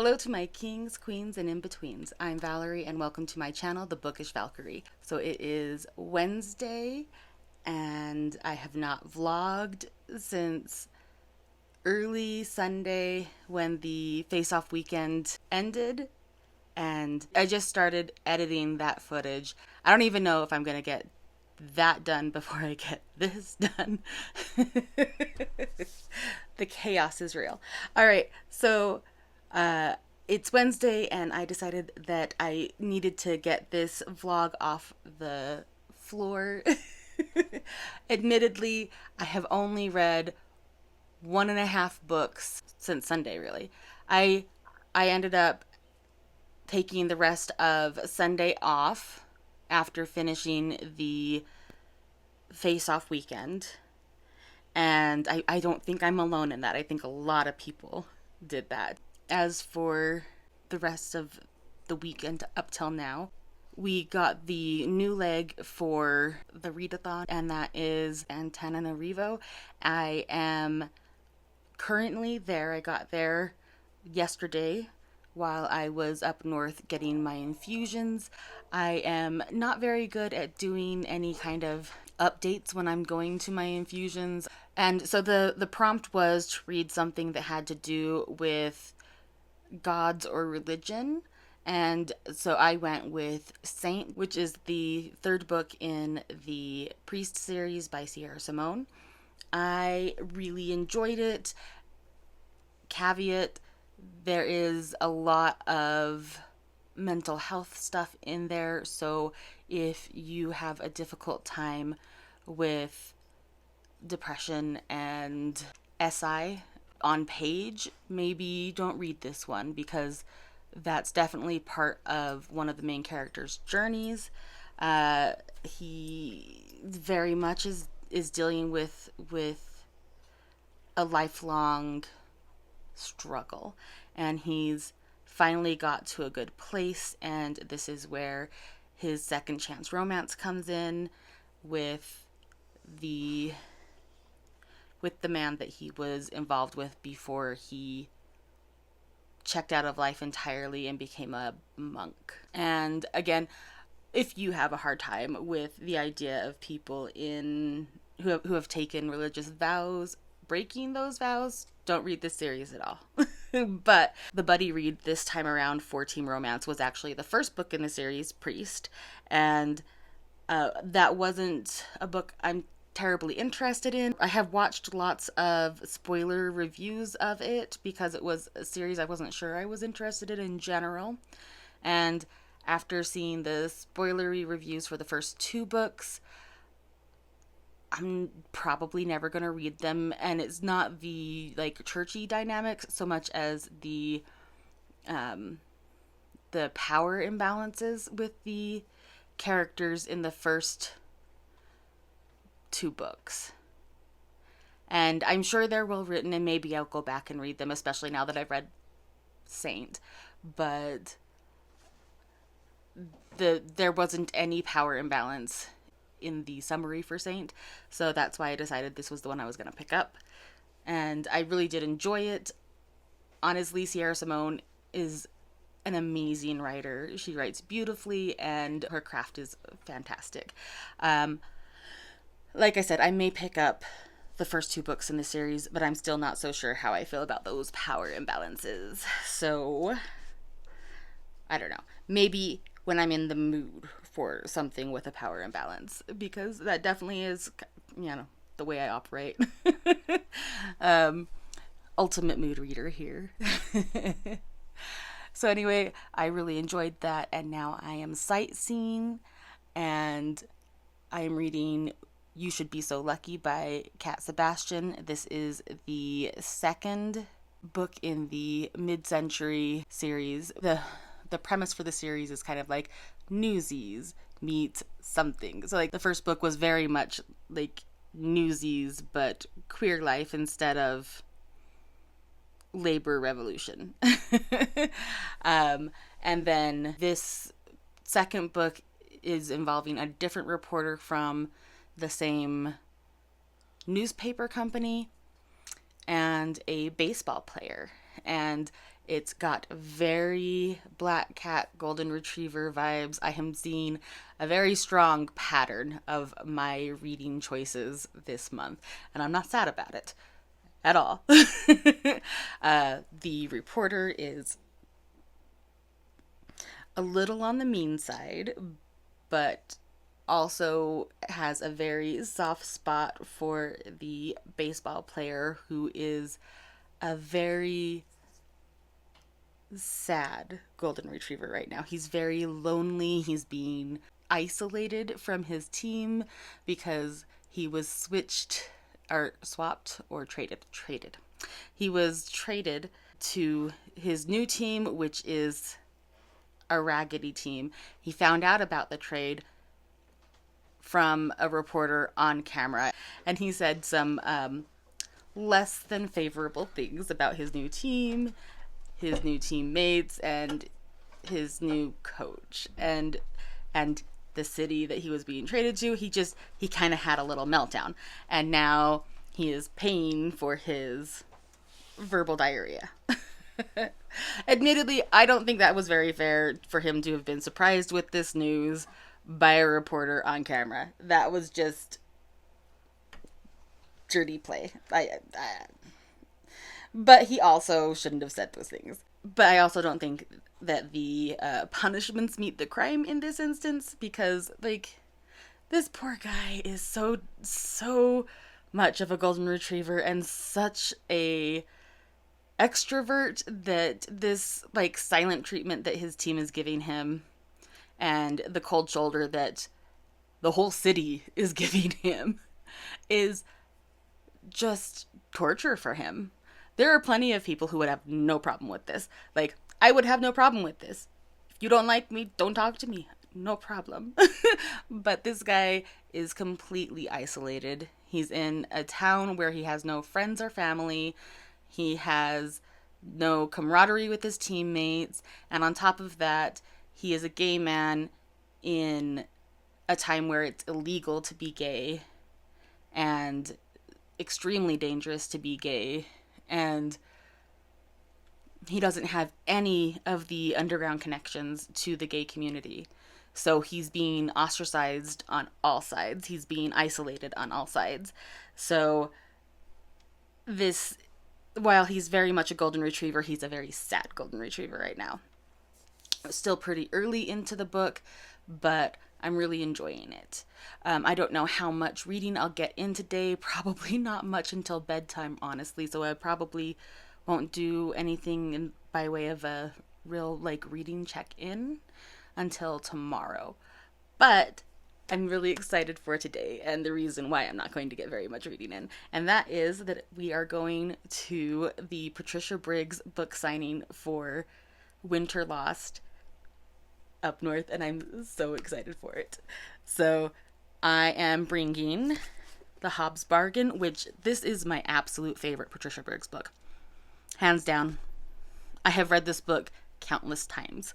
Hello to my kings, queens, and in-betweens. I'm Valerie, and welcome to my channel, The Bookish Valkyrie. So it is Wednesday, and I have not vlogged since early Sunday when the face-off weekend ended, and I just started editing that footage. I don't even know if I'm going to get that done before I get this done. The chaos is real. All right, so it's Wednesday, and I decided that I needed to get this vlog off the floor. Admittedly, I have only read 1.5 books since Sunday, really. I ended up taking the rest of Sunday off after finishing the face-off weekend. And I don't think I'm alone in that. I think a lot of people did that. As for the rest of the weekend up till now, we got the new leg for the readathon, and that is Antananarivo. I am currently there. I got there yesterday while I was up north getting my infusions. I am not very good at doing any kind of updates when I'm going to my infusions. And so the prompt was to read something that had to do with gods or religion. And so I went with Saint, which is the third book in the Priest series by Sierra Simone. I really enjoyed it. Caveat, there is a lot of mental health stuff in there, so if you have a difficult time with depression and SI on page, maybe don't read this one, because that's definitely part of one of the main character's journeys. He very much is dealing with a lifelong struggle, and he's finally got to a good place, and this is where his second chance romance comes in with the man that he was involved with before he checked out of life entirely and became a monk. And again, if you have a hard time with the idea of people who have taken religious vows breaking those vows, don't read this series at all. But the buddy read this time around for Team Romance was actually the first book in the series, Priest, and that wasn't a book I'm terribly interested in. I have watched lots of spoiler reviews of it because it was a series I wasn't sure I was interested in general. And after seeing the spoilery reviews for the first 2 books, I'm probably never going to read them. And it's not the churchy dynamics so much as the power imbalances with the characters in the first 2 books. And I'm sure they're well written, and maybe I'll go back and read them, especially now that I've read Saint. But there wasn't any power imbalance in the summary for Saint, so that's why I decided this was the one I was going to pick up. And I really did enjoy it. Honestly, Sierra Simone is an amazing writer. She writes beautifully, and her craft is fantastic. Like I said, I may pick up the first 2 books in the series, but I'm still not so sure how I feel about those power imbalances. So, I don't know. Maybe when I'm in the mood for something with a power imbalance, because that definitely is, the way I operate. Ultimate mood reader here. So anyway, I really enjoyed that, and now I am sightseeing, and I am reading You Should Be So Lucky by Cat Sebastian. This is the second book in the mid-century series. The premise for the series is kind of like Newsies meet something. So the first book was very much like Newsies, but queer life instead of labor revolution. And then this second book is involving a different reporter from the same newspaper company and a baseball player. And It's got very black cat, golden retriever vibes. I am seeing a very strong pattern of my reading choices this month, and I'm not sad about it at all. The reporter is a little on the mean side, but also has a very soft spot for the baseball player who is a very sad golden retriever right now. He's very lonely. He's being isolated from his team because he was switched or swapped or traded. He was traded to his new team, which is a raggedy team. He found out about the trade from a reporter on camera, and he said some less than favorable things about his new team, his new teammates, and his new coach, and the city that he was being traded to. He kind of had a little meltdown, and now he is paying for his verbal diarrhea. Admittedly, I don't think that was very fair for him to have been surprised with this news by a reporter on camera. That was just dirty play. But he also shouldn't have said those things. But I also don't think that the punishments meet the crime in this instance, because, like, this poor guy is so much of a golden retriever and such a extrovert that this, like, silent treatment that his team is giving him and the cold shoulder that the whole city is giving him is just torture for him. There are plenty of people who would have no problem with this. Like, I would have no problem with this. If you don't like me, don't talk to me. No problem. But this guy is completely isolated. He's in a town where he has no friends or family. He has no camaraderie with his teammates. And on top of that, he is a gay man in a time where it's illegal to be gay and extremely dangerous to be gay. And he doesn't have any of the underground connections to the gay community. So he's being ostracized on all sides. He's being isolated on all sides. So this, while he's very much a golden retriever, he's a very sad golden retriever right now. It's still pretty early into the book, but I'm really enjoying it. I don't know how much reading I'll get in today. Probably not much until bedtime, honestly. So I probably won't do anything by way of a real, like, reading check-in until tomorrow. But I'm really excited for today, and the reason why I'm not going to get very much reading in, and that is that we are going to the Patricia Briggs book signing for Winter Lost up north, and I'm so excited for it. So I am bringing The Hobbs Bargain, which this is my absolute favorite Patricia Briggs book. Hands down. I have read this book countless times.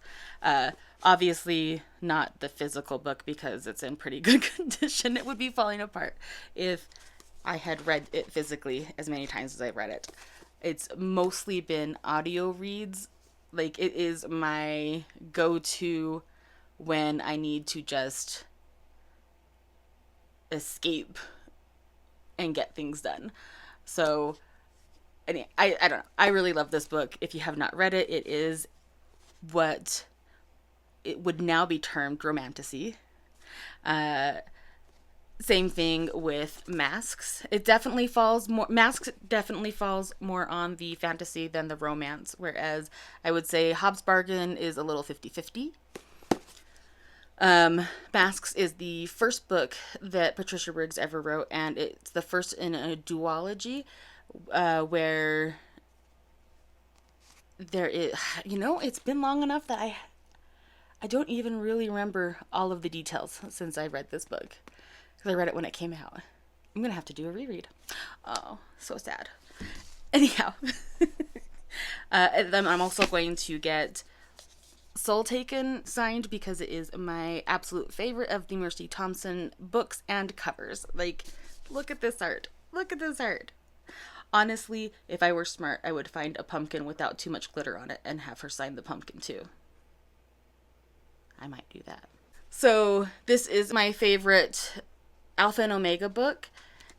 Obviously not the physical book because it's in pretty good condition. It would be falling apart if I had read it physically as many times as I've read it. It's mostly been audio reads. Like, it is my go-to when I need to just escape and get things done. So, anyway, I don't know. I really love this book. If you have not read it, it is what it would now be termed romantasy. Same thing with Masks. Masks definitely falls more on the fantasy than the romance, whereas I would say Hobbs Bargain is a little 50-50. Masks is the first book that Patricia Briggs ever wrote, and it's the first in a duology, where there is, it's been long enough that I don't even really remember all of the details since I read this book. Because I read it when it came out. I'm going to have to do a reread. Oh, so sad. Anyhow. And then I'm also going to get Soul Taken signed because it is my absolute favorite of the Mercy Thompson books and covers. Like, look at this art. Look at this art. Honestly, if I were smart, I would find a pumpkin without too much glitter on it and have her sign the pumpkin too. I might do that. So this is my favorite Alpha and Omega book,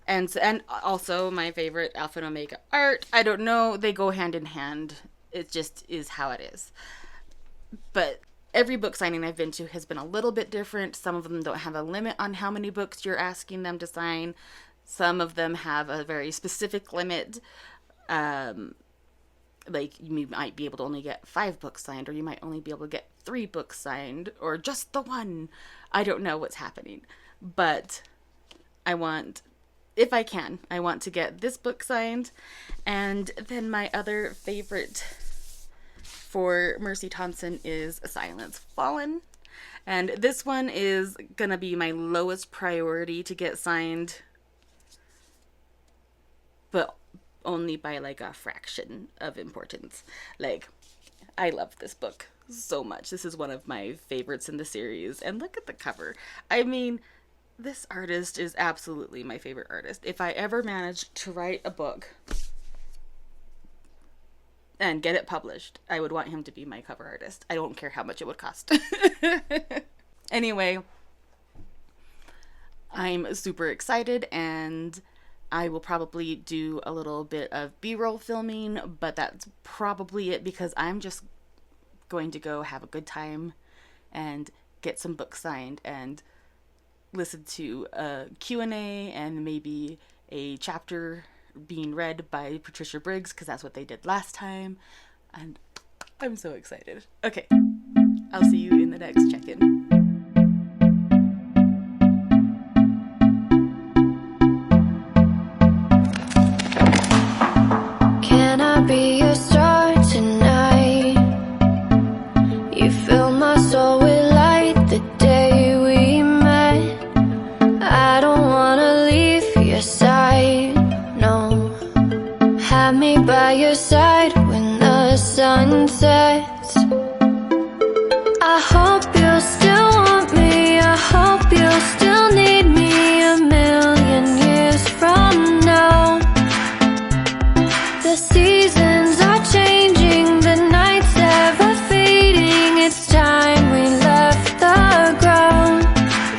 and also my favorite Alpha and Omega art. I don't know, they go hand in hand. It just is how it is. But every book signing I've been to has been a little bit different. Some of them don't have a limit on how many books you're asking them to sign. Some of them have a very specific limit. Like you might be able to only get 5 books signed, or you might only be able to get 3 books signed, or just the one. I don't know what's happening. But I want, if I can, I want to get this book signed. And then my other favorite for Mercy Thompson is Silence Fallen. And this one is gonna be my lowest priority to get signed, but only by like a fraction of importance. Like, I love this book so much. This is one of my favorites in the series. And look at the cover. I mean, this artist is absolutely my favorite artist. If I ever managed to write a book and get it published, I would want him to be my cover artist. I don't care how much it would cost. Anyway, I'm super excited, and I will probably do a little bit of B-roll filming, but that's probably it, because I'm just going to go have a good time and get some books signed and listen to a Q&A and maybe a chapter being read by Patricia Briggs, because that's what they did last time, and I'm so excited. Okay, I'll see you in the next check-in. Can I be your star tonight? You fill my soul with light the day we met. I don't wanna leave your side, no. Have me by your side when the sun sets. I hope you'll still want me. I hope you'll still need me 1,000,000 years from now. The seasons are changing, the nights ever fading. It's time we left the ground.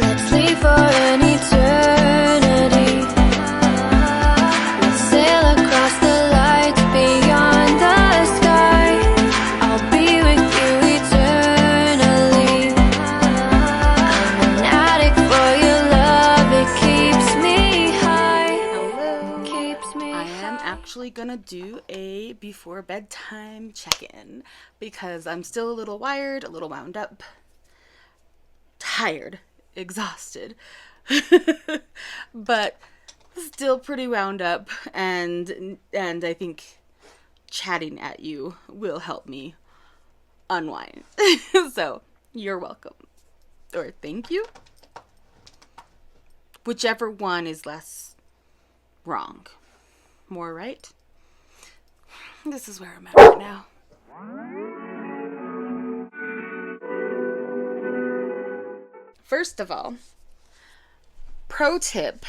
Let's leave for an eternity. Let's sail across the lights beyond the sky. I'll be with you eternally. I'm an addict for your love, it keeps me high. Hello. Keeps me I am high. actually gonna do a before bedtime check-in, because I'm still a little wired, a little wound up, tired, exhausted, but still pretty wound up, and I think chatting at you will help me unwind. So you're welcome, or thank you, whichever one is less wrong. More right? This is where I'm at right now. First of all, pro tip: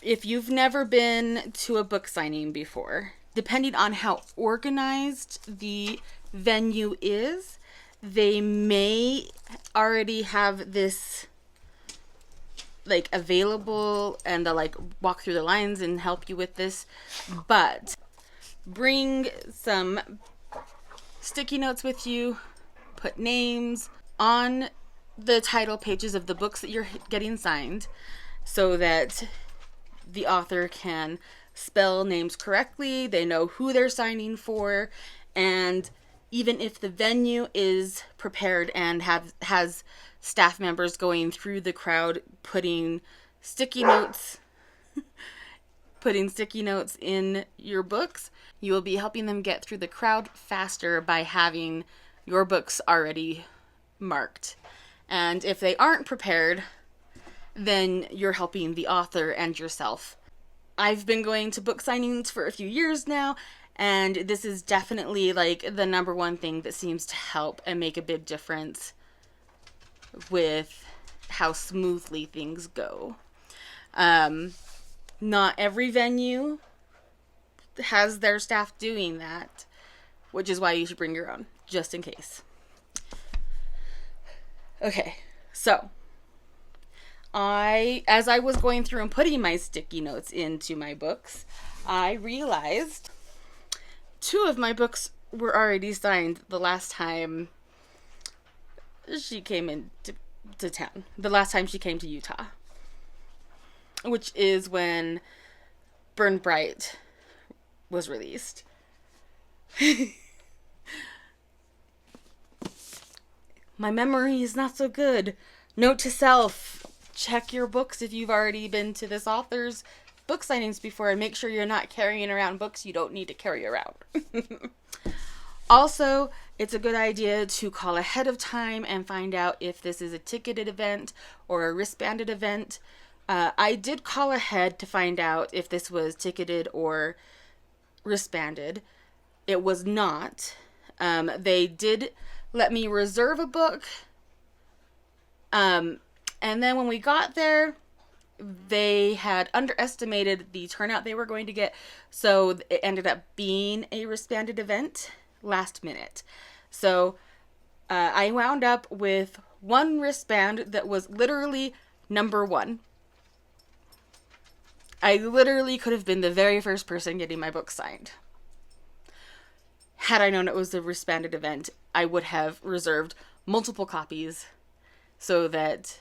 if you've never been to a book signing before, depending on how organized the venue is, they may already have this like available, and they'll like walk through the lines and help you with this, but bring some sticky notes with you. Put names on the title pages of the books that you're getting signed, so that the author can spell names correctly, they know who they're signing for, and even if the venue is prepared and has staff members going through the crowd putting sticky notes in your books, you will be helping them get through the crowd faster by having your books already marked. And if they aren't prepared, then you're helping the author and yourself. I've been going to book signings for a few years now, and this is definitely like the number one thing that seems to help and make a big difference with how smoothly things go. Not every venue has their staff doing that, which is why you should bring your own, just in case. Okay, so as I was going through and putting my sticky notes into my books, I realized 2 of my books were already signed the last time she came into town. The last time she came to Utah. Which is when Burn Bright was released. My memory is not so good. Note to self, check your books if you've already been to this author's book signings before, and make sure you're not carrying around books you don't need to carry around. Also, it's a good idea to call ahead of time and find out if this is a ticketed event or a wristbanded event. I did call ahead to find out if this was ticketed or wristbanded. It was not. They did let me reserve a book. And then when we got there, they had underestimated the turnout they were going to get. So it ended up being a wristbanded event last minute. So I wound up with 1 wristband that was literally number 1. I literally could have been the very first person getting my book signed. Had I known it was a wristbanded event, I would have reserved multiple copies so that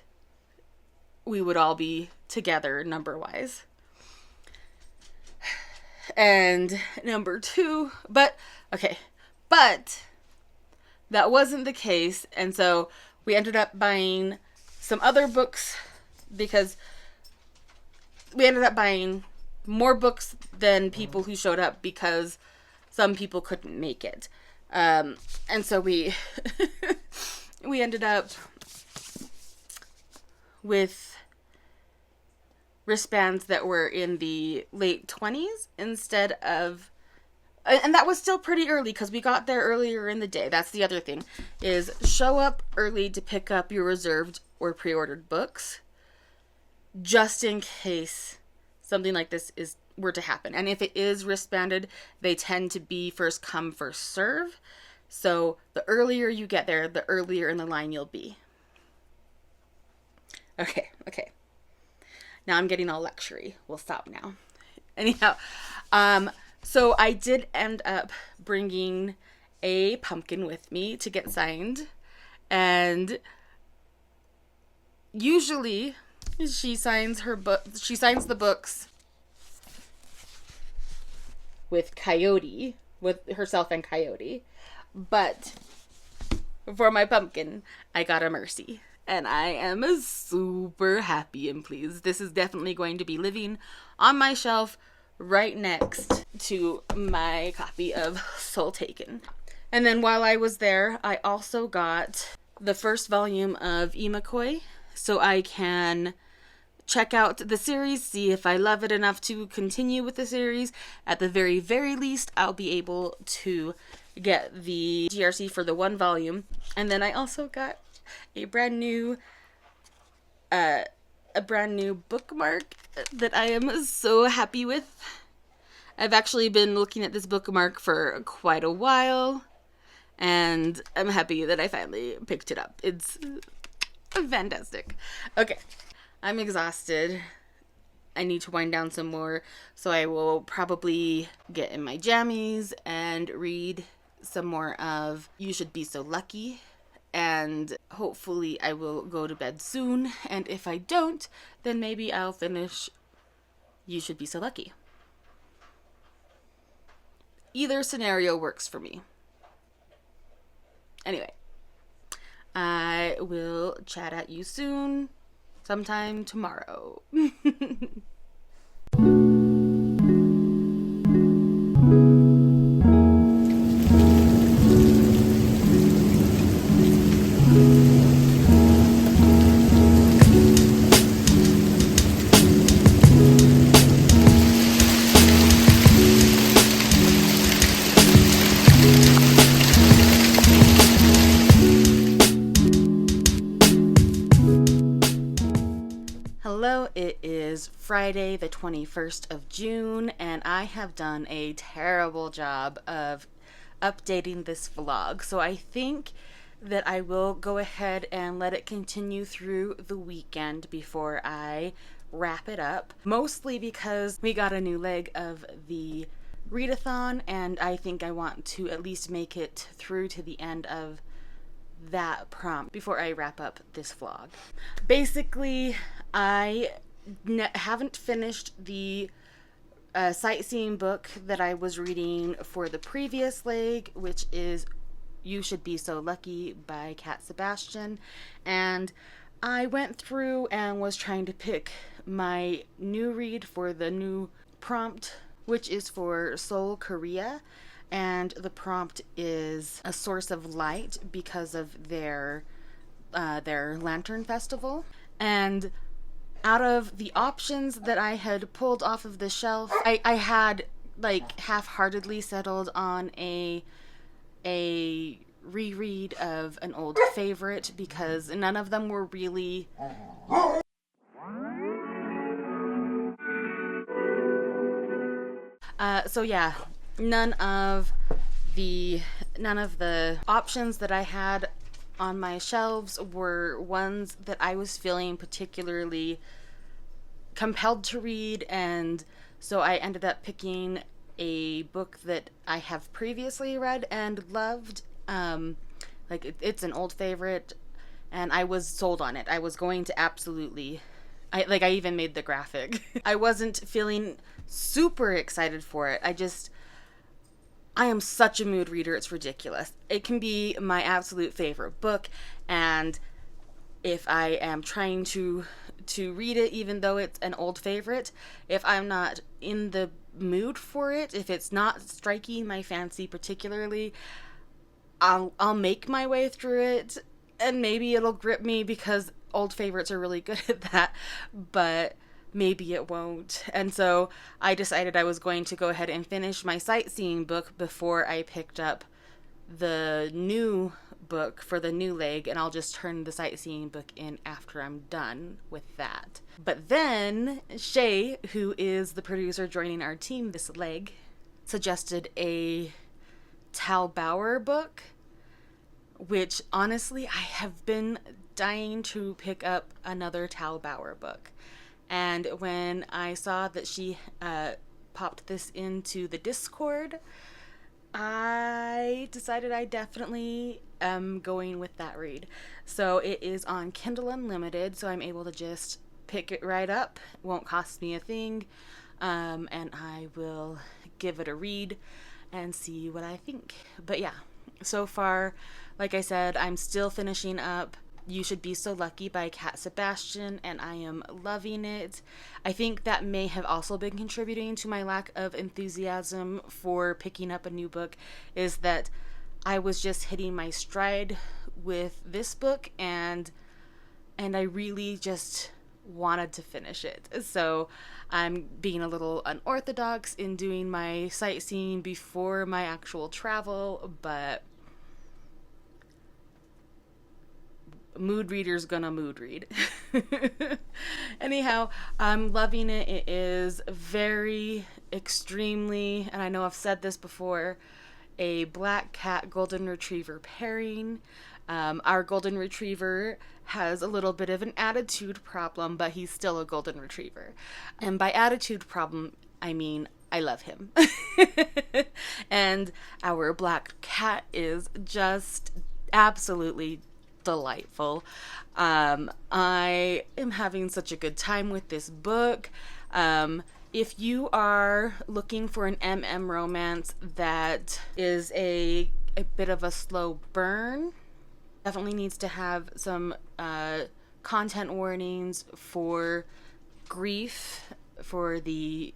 we would all be together number-wise. And number 2, but that wasn't the case, and so we ended up buying some other books because we ended up buying more books than people who showed up because some people couldn't make it. And so we ended up with wristbands that were in the late 20s instead of... And that was still pretty early because we got there earlier in the day. That's the other thing, is show up early to pick up your reserved or pre-ordered books, just in case something like this were to happen. And if it is wristbanded, they tend to be first come, first serve. So the earlier you get there, the earlier in the line you'll be. Okay. Now I'm getting all lectury. We'll stop now. Anyhow, so I did end up bringing a pumpkin with me to get signed. And usually she signs the books with Coyote, with herself and Coyote. But for my pumpkin, I got a Mercy. And I am super happy and pleased. This is definitely going to be living on my shelf right next to my copy of Soul Taken. And then while I was there, I also got the first volume of Imakoi, so I can check out the series, see if I love it enough to continue with the series. At the very, very least, I'll be able to get the GRC for the 1 volume. And then I also got a brand new bookmark that I am so happy with. I've actually been looking at this bookmark for quite a while, and I'm happy that I finally picked it up. It's fantastic. Okay, I'm exhausted. I need to wind down some more, so I will probably get in my jammies and read some more of You Should Be So Lucky. And hopefully I will go to bed soon. And if I don't, then maybe I'll finish You Should Be So Lucky. Either scenario works for me. Anyway, I will chat at you soon, sometime tomorrow. Hello, it is Friday, the 21st of June, and I have done a terrible job of updating this vlog. So I think that I will go ahead and let it continue through the weekend before I wrap it up. Mostly because we got a new leg of the readathon, and I think I want to at least make it through to the end of that prompt before I wrap up this vlog. Basically, I haven't finished the sightseeing book that I was reading for the previous leg, which is You Should Be So Lucky by Cat Sebastian, and I went through and was trying to pick my new read for the new prompt, which is for Seoul, Korea, and the prompt is A Source of Light because of their Lantern Festival. And out of the options that I had pulled off of the shelf, I had like half-heartedly settled on a reread of an old favorite because none of them were really so yeah, none of the options that I had on my shelves were ones that I was feeling particularly compelled to read, and so I ended up picking a book that I have previously read and loved. It's an old favorite, and I was sold on it. I was going to absolutely, I even made the graphic. I wasn't feeling super excited for it. I am such a mood reader, it's ridiculous. It can be my absolute favorite book, and if I am trying to read it, even though it's an old favorite, if I'm not in the mood for it, if it's not striking my fancy particularly, I'll make my way through it, and maybe it'll grip me because old favorites are really good at that, but maybe it won't. And so I decided I was going to go ahead and finish my sightseeing book before I picked up the new book for the new leg, and I'll just turn the sightseeing book in after I'm done with that. But then Shay, who is the producer joining our team this leg, suggested a Tal Bauer book, which honestly I have been dying to pick up another Tal Bauer book. And when I saw that she popped this into the Discord, I decided I definitely am going with that read. So it is on Kindle Unlimited, so I'm able to just pick it right up. It won't cost me a thing. And I will give it a read and see what I think. But yeah, so far, like I said, I'm still finishing up You Should Be So Lucky by Cat Sebastian, and I am loving it. I think that may have also been contributing to my lack of enthusiasm for picking up a new book, is that I was just hitting my stride with this book, and I really just wanted to finish it. So I'm being a little unorthodox in doing my sightseeing before my actual travel, but mood reader's gonna mood read. Anyhow, I'm loving it. It is very extremely, and I know I've said this before, a black cat golden retriever pairing. Our golden retriever has a little bit of an attitude problem, but he's still a golden retriever. And by attitude problem, I mean I love him. And our black cat is just absolutely delightful. I am having such a good time with this book. If you are looking for an romance that is a bit of a slow burn, definitely needs to have some content warnings for grief, for the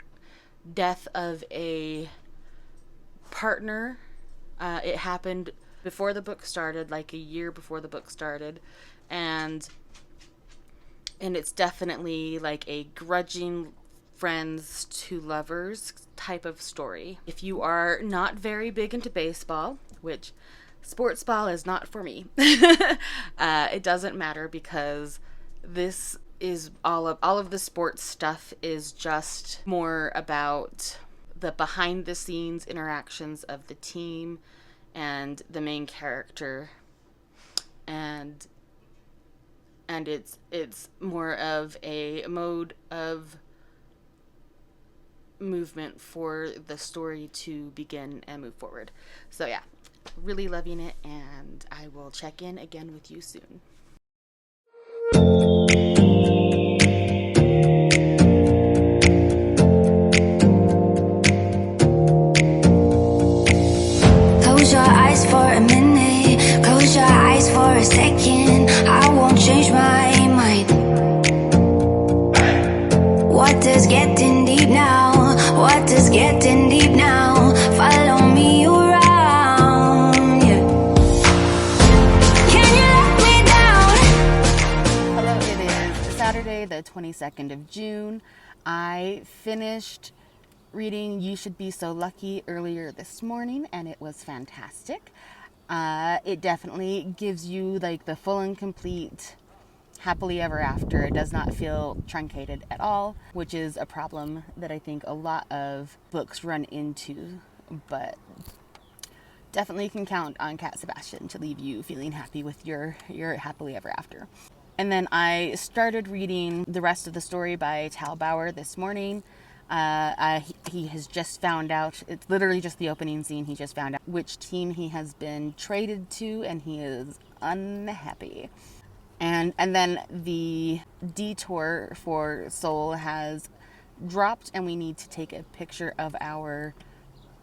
death of a partner. It happened before the book started, like a year before the book started, and it's definitely like a grudging friends to lovers type of story. If you are not very big into baseball, which sports ball is not for me, it doesn't matter because this is all of the sports stuff is just more about the behind the scenes interactions of the team and the main character, and it's more of a mode of movement for the story to begin and move forward. So yeah, really loving it, and I will check in again with you soon. Close your eyes for a minute, close your eyes for a second. I won't change my mind. What does getting deep now? What does getting deep now? Follow me around, yeah. Can you let me down? Hello, it is Saturday the 22nd of June. I finished reading You Should Be So Lucky earlier this morning, and it was fantastic. It definitely gives you like the full and complete happily ever after. It does not feel truncated at all, which is a problem that I think a lot of books run into, but definitely can count on Cat Sebastian to leave you feeling happy with your happily ever after. And then I started reading the rest of the story by Tal Bauer this morning. He has just found out, it's literally just the opening scene, he just found out which team he has been traded to, and he is unhappy. And then the detour for Soul has dropped, and we need to take a picture of our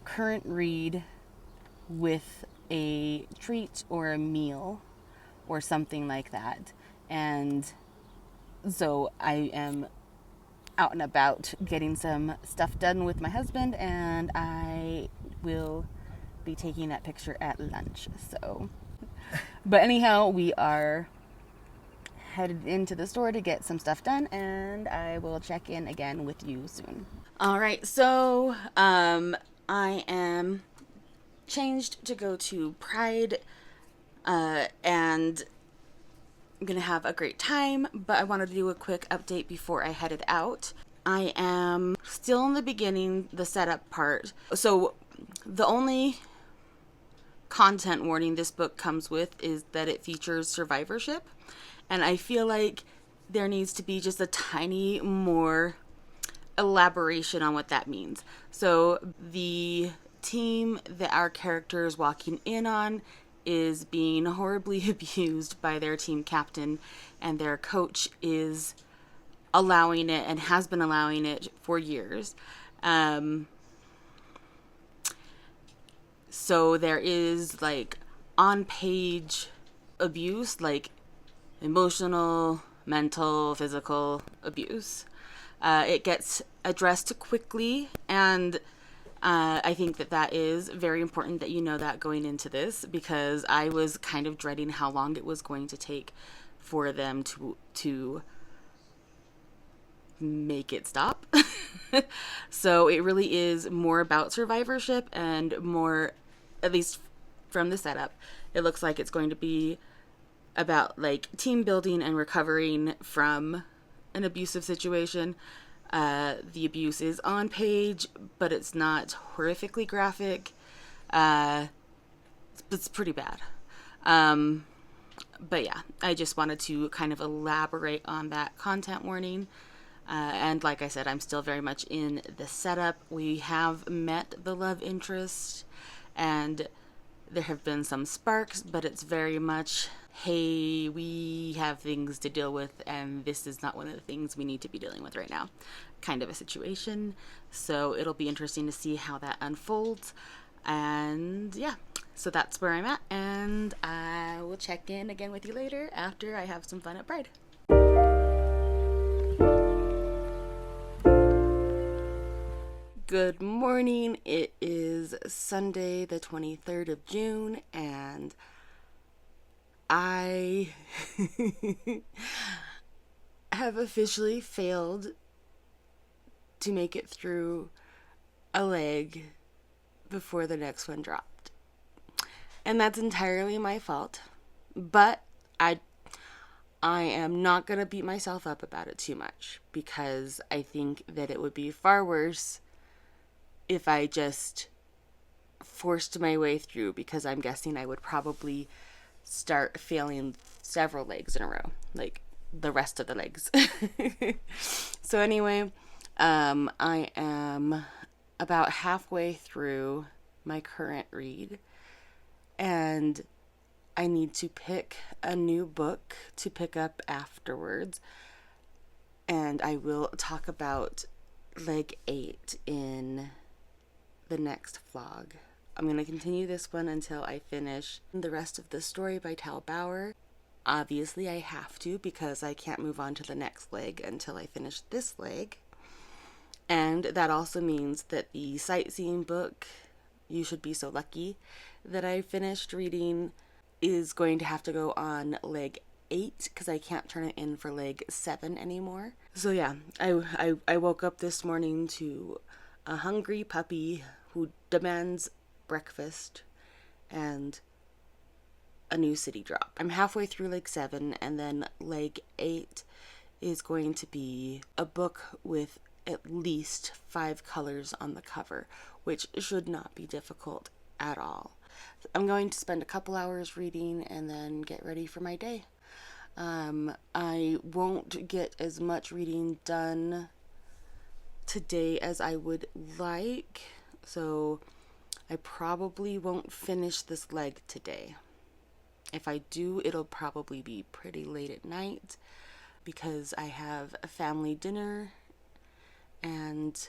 current read with a treat or a meal or something like that. And so I am out and about getting some stuff done with my husband, and I will be taking that picture at lunch. So, but anyhow, we are headed into the store to get some stuff done, and I will check in again with you soon. All right, so I am changed to go to Pride, and I'm gonna have a great time, but I wanted to do a quick update before I headed out. I am still in the beginning, the setup part. So the only content warning this book comes with is that it features survivorship, and I feel like there needs to be just a tiny more elaboration on what that means. So the team that our character is walking in on is being horribly abused by their team captain, and their coach is allowing it and has been allowing it for years. So there is like on page abuse, like emotional, mental, physical abuse. It gets addressed quickly, and I think that is very important that you know that going into this, because I was kind of dreading how long it was going to take for them to make it stop. So it really is more about survivorship, and more, at least from the setup, it looks like it's going to be about like team building and recovering from an abusive situation. The abuse is on page, but it's not horrifically graphic. It's pretty bad. But yeah, I just wanted to kind of elaborate on that content warning. And like I said, I'm still very much in the setup. We have met the love interest, and there have been some sparks, but it's very much, hey, we have things to deal with, and this is not one of the things we need to be dealing with right now, kind of a situation. So it'll be interesting to see how that unfolds. And yeah, so that's where I'm at, and I will check in again with you later after I have some fun at Pride. Good morning. It is Sunday, the 23rd of June, and I have officially failed to make it through a leg before the next one dropped. And that's entirely my fault. But I am not going to beat myself up about it too much, because I think that it would be far worse if I just forced my way through, because I'm guessing I would probably start failing several legs in a row, like the rest of the legs. So anyway, I am about halfway through my current read, and I need to pick a new book to pick up afterwards, and I will talk about leg 8 in the next vlog. I'm going to continue this one until I finish the rest of the story by Tal Bauer. Obviously, I have to, because I can't move on to the next leg until I finish this leg. And that also means that the sightseeing book, You Should Be So Lucky, that I finished reading is going to have to go on leg 8, because I can't turn it in for leg 7 anymore. So yeah, I woke up this morning to a hungry puppy who demands breakfast and a new city drop. I'm halfway through leg 7, and then leg 8 is going to be a book with at least 5 colors on the cover, which should not be difficult at all. I'm going to spend a couple hours reading and then get ready for my day. I won't get as much reading done today as I would like, so I probably won't finish this leg today. If I do, it'll probably be pretty late at night, because I have a family dinner and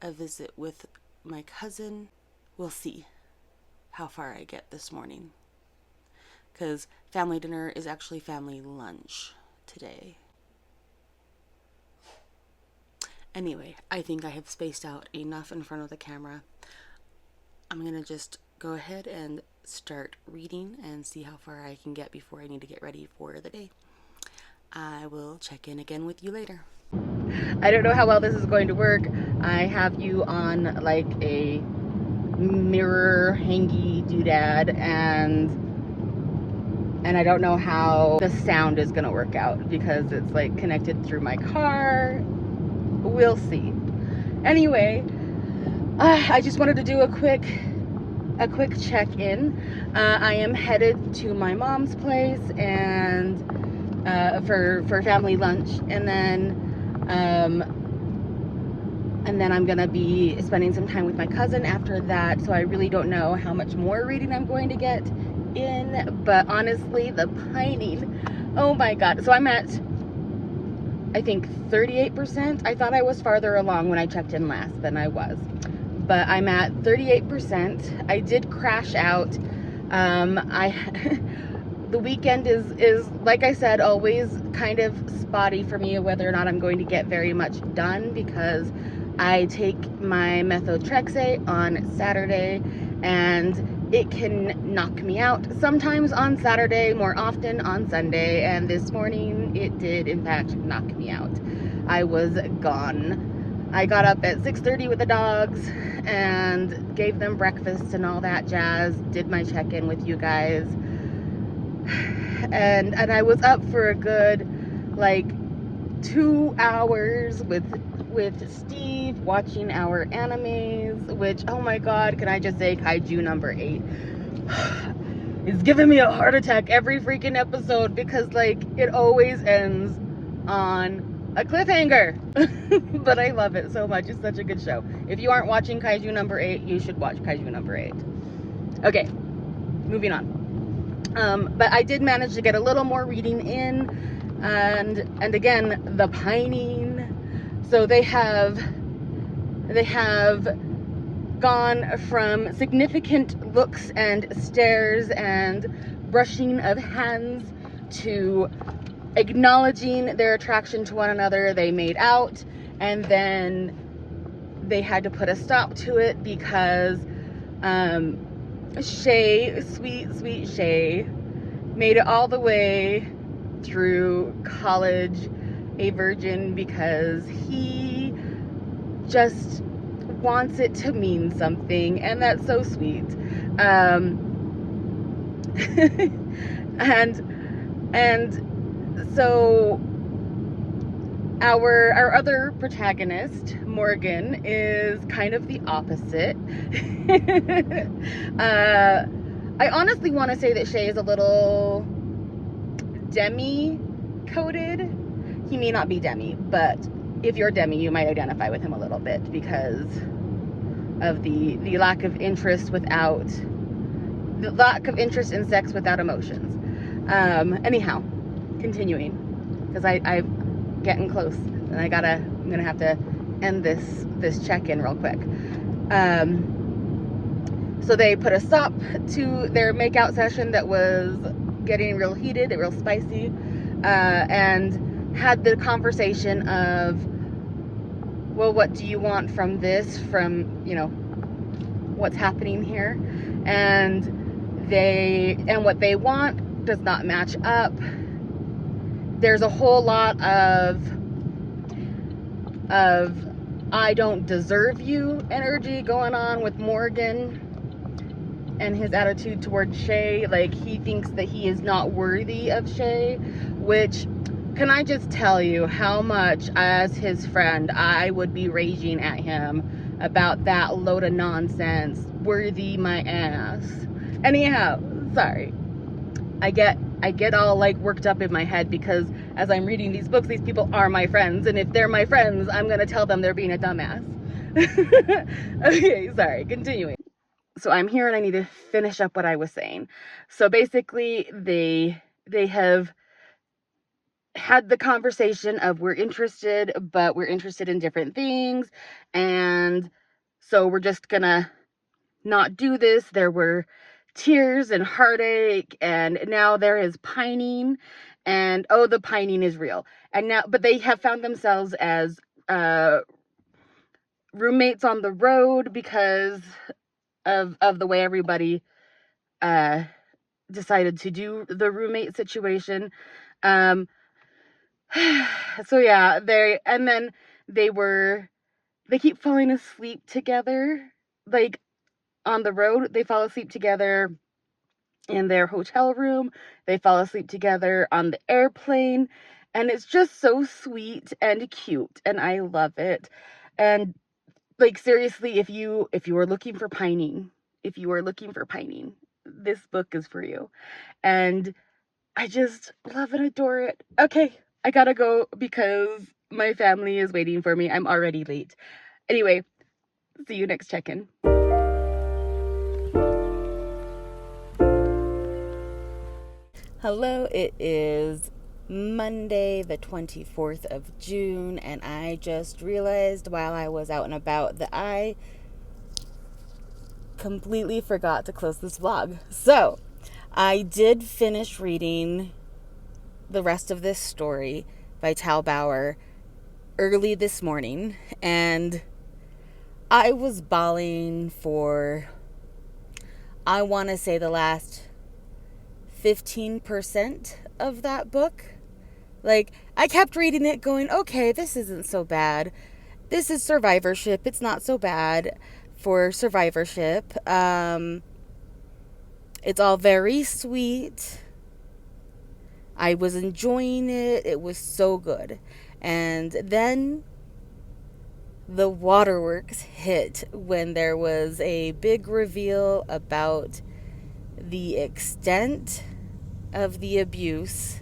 a visit with my cousin. We'll see how far I get this morning, because family dinner is actually family lunch today. Anyway, I think I have spaced out enough in front of the camera. I'm gonna just go ahead and start reading and see how far I can get before I need to get ready for the day. I will check in again with you later. I don't know how well this is going to work. I have you on like a mirror hangy doodad, and I don't know how the sound is gonna work out, because it's like connected through my car. We'll see. Anyway, I just wanted to do a quick check-in. I am headed to my mom's place and for family lunch, and then I'm gonna be spending some time with my cousin after that. So I really don't know how much more reading I'm going to get in, but honestly, the pining, oh my god. So I'm at, I think, 38%. I thought I was farther along when I checked in last than I was, but I'm at 38%. I did crash out. The weekend is like I said, always kind of spotty for me whether or not I'm going to get very much done, because I take my methotrexate on Saturday and it can knock me out sometimes on Saturday, more often on Sunday, and this morning it did in fact knock me out. I was gone. I got up at 6:30 with the dogs and gave them breakfast and all that jazz, did my check-in with you guys, and I was up for a good like 2 hours with Steve watching our animes, which, oh my god, can I just say, Kaiju number 8 is giving me a heart attack every freaking episode, because like it always ends on a cliffhanger. But I love it so much. It's such a good show. If you aren't watching Kaiju number 8, you should watch Kaiju number 8. Okay, moving on. But I did manage to get a little more reading in, and again, the pining. So they have gone from significant looks and stares and brushing of hands to acknowledging their attraction to one another. They made out, and then they had to put a stop to it because Shay, sweet Shay, made it all the way through college a virgin, because he just wants it to mean something, and that's so sweet. And So our other protagonist, Morgan, is kind of the opposite. I honestly want to say that Shay is a little demi-coded. He may not be demi, but if you're demi, you might identify with him a little bit because of the lack of interest in sex without emotions. Anyhow, continuing, because I'm getting close, and I'm gonna have to end this check-in real quick. So they put a stop to their makeout session that was getting real heated, real spicy, and had the conversation of, well, what do you want from this, from, what's happening here? And what they want does not match up. There's a whole lot of I don't deserve you energy going on with Morgan and his attitude towards Shay. Like, he thinks that he is not worthy of Shay, which, can I just tell you how much, as his friend, I would be raging at him about that load of nonsense. Worthy my ass. Anyhow, sorry. I get all like worked up in my head because as I'm reading these books, these people are my friends, and if they're my friends, I'm gonna tell them they're being a dumbass. Okay, sorry, continuing. So I'm here and I need to finish up what I was saying. So basically, they have had the conversation of, we're interested, but we're interested in different things, and so we're just gonna not do this. There were tears and heartache, and now there is pining, and the pining is real. And now, but they have found themselves as roommates on the road because of the way everybody decided to do the roommate situation. So yeah, they keep falling asleep together, like on the road. They fall asleep together in their hotel room. They fall asleep together on the airplane, and it's just so sweet and cute, and I love it. And like, seriously, if you are looking for pining, this book is for you. And I just love and adore it. Okay, I gotta go because my family is waiting for me. I'm already late. Anyway, see you next check-in. Hello, it is Monday, the 24th of June, and I just realized while I was out and about that I completely forgot to close this vlog. So, I did finish reading the rest of this story by Tal Bauer early this morning, and I was bawling for, I want to say, the last 15% of that book. Like, I kept reading it going, okay, this isn't so bad. This is survivorship. It's not so bad for survivorship. It's all very sweet. I was enjoying it. It was so good. And then the waterworks hit when there was a big reveal about the extent of the abuse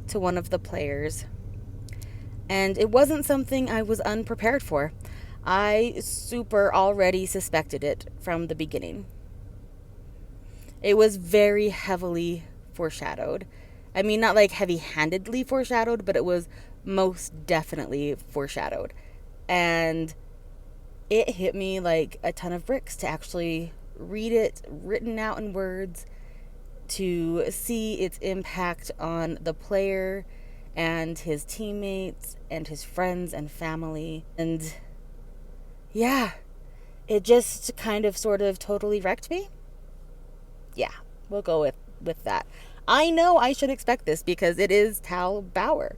to one of the players. And it wasn't something I was unprepared for. I super already suspected it from the beginning. It was very heavily foreshadowed. I mean, not like heavy-handedly foreshadowed, but it was most definitely foreshadowed. And it hit me like a ton of bricks to actually read it written out in words, to see its impact on the player and his teammates and his friends and family. And yeah, it just kind of sort of totally wrecked me. Yeah, we'll go with that. I know I should expect this because it is Tal Bauer.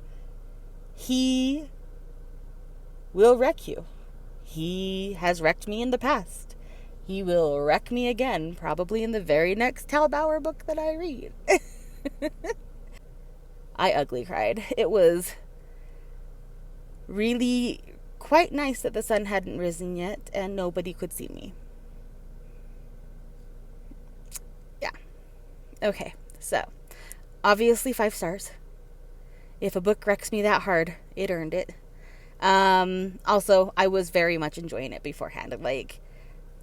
He will wreck you. He has wrecked me in the past. He will wreck me again, probably in the very next Tal Bauer book that I read. I ugly cried. It was really quite nice that the sun hadn't risen yet and nobody could see me. Yeah. Okay, so obviously 5 stars. If a book wrecks me that hard, it earned it. Also, I was very much enjoying it beforehand. Like,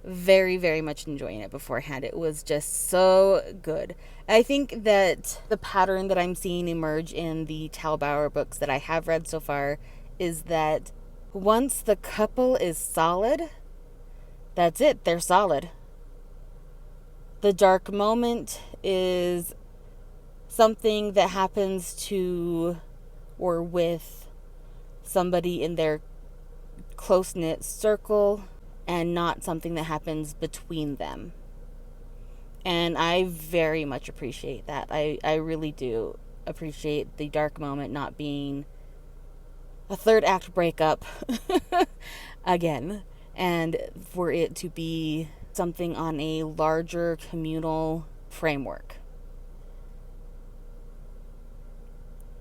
very, very much enjoying it beforehand. It was just so good. I think that the pattern that I'm seeing emerge in the Talbauer books that I have read so far is that once the couple is solid, that's it. They're solid. The dark moment is something that happens to or with somebody in their close-knit circle and not something that happens between them. And I very much appreciate that. I really do appreciate the dark moment not being a third act breakup again, and for it to be something on a larger communal framework.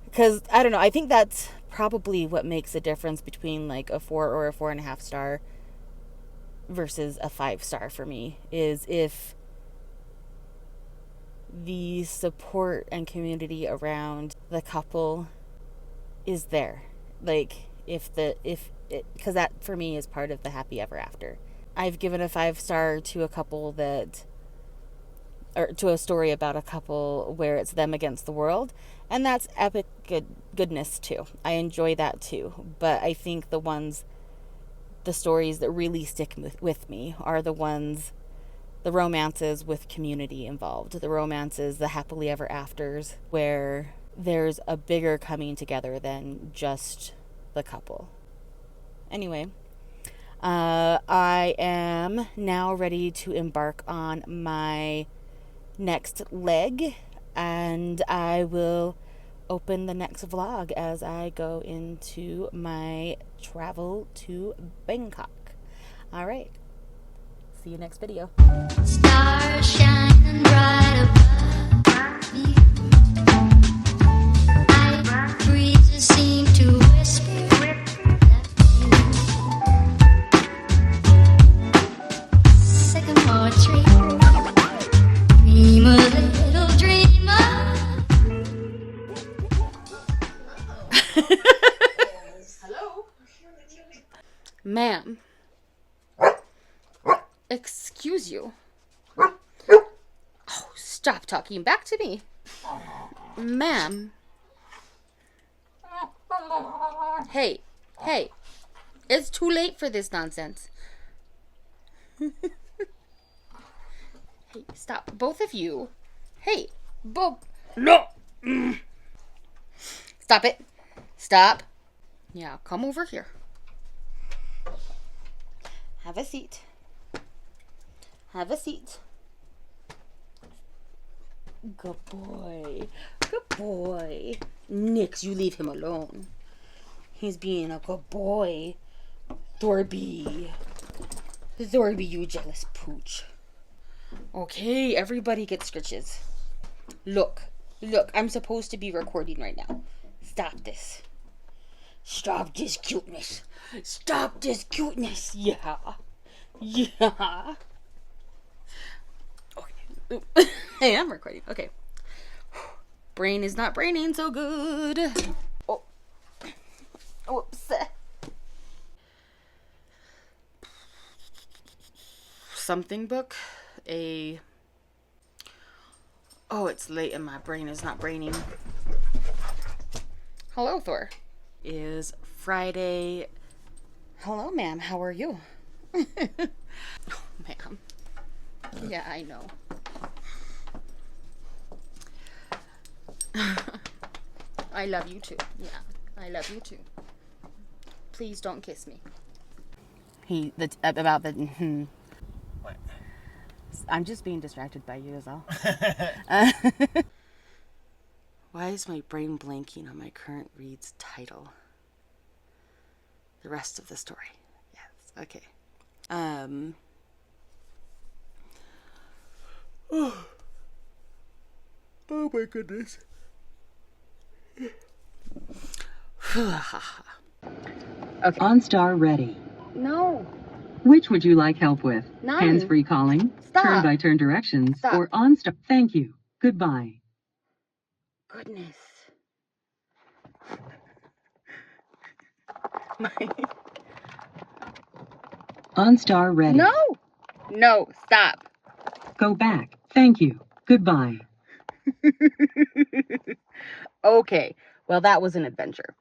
Because, I don't know, I think that's probably what makes a difference between like a 4 or a 4.5 star versus a 5 star for me, is if the support and community around the couple is there. Like, because that for me is part of the happy ever after. I've given a 5 star to a couple that, or to a story about a couple where it's them against the world, and that's epic goodness too. I enjoy that too. But I think the stories that really stick with me are the romances with community involved, the romances, the happily ever afters, where there's a bigger coming together than just the couple. Anyway, I am now ready to embark on my next leg, and I will open the next vlog as I go into my travel to Bangkok. All right. See you next video. Stars shining bright above me. Night breezes seem to whisper sycamore tree. Dream a little dreamer. Hello. Ma'am. Excuse you. Oh, stop talking back to me. Ma'am. Hey. It's too late for this nonsense. Hey, stop. Both of you. Hey, no. Stop it. Stop. Yeah, come over here. Have a seat. Have a seat. Good boy. Good boy. Nix, you leave him alone. He's being a good boy. Thorby, you jealous pooch. Okay, everybody gets scritches. Look, I'm supposed to be recording right now. Stop this. Stop this cuteness. Yeah. Okay. Hey, I'm recording. Okay. Brain is not braining so good. Oh. Whoops. Something book. Oh, it's late and my brain is not braining. Hello, Thor. Is Friday. Hello, ma'am. How are you? Oh, ma'am. Yeah, I know. I love you too. Yeah, I love you too. Please don't kiss me. What? I'm just being distracted by you, is all. Why is my brain blanking on my current read's title? The rest of the story. Yes. Okay. Oh my goodness. Okay. OnStar ready. No. Which would you like help with? None. Hands-free calling, Stop. turn-by-turn directions, Stop. or OnStar? Thank you. Goodbye. Goodness. OnStar ready. No. No. Stop. Go back. Thank you. Goodbye. Okay. Well, that was an adventure.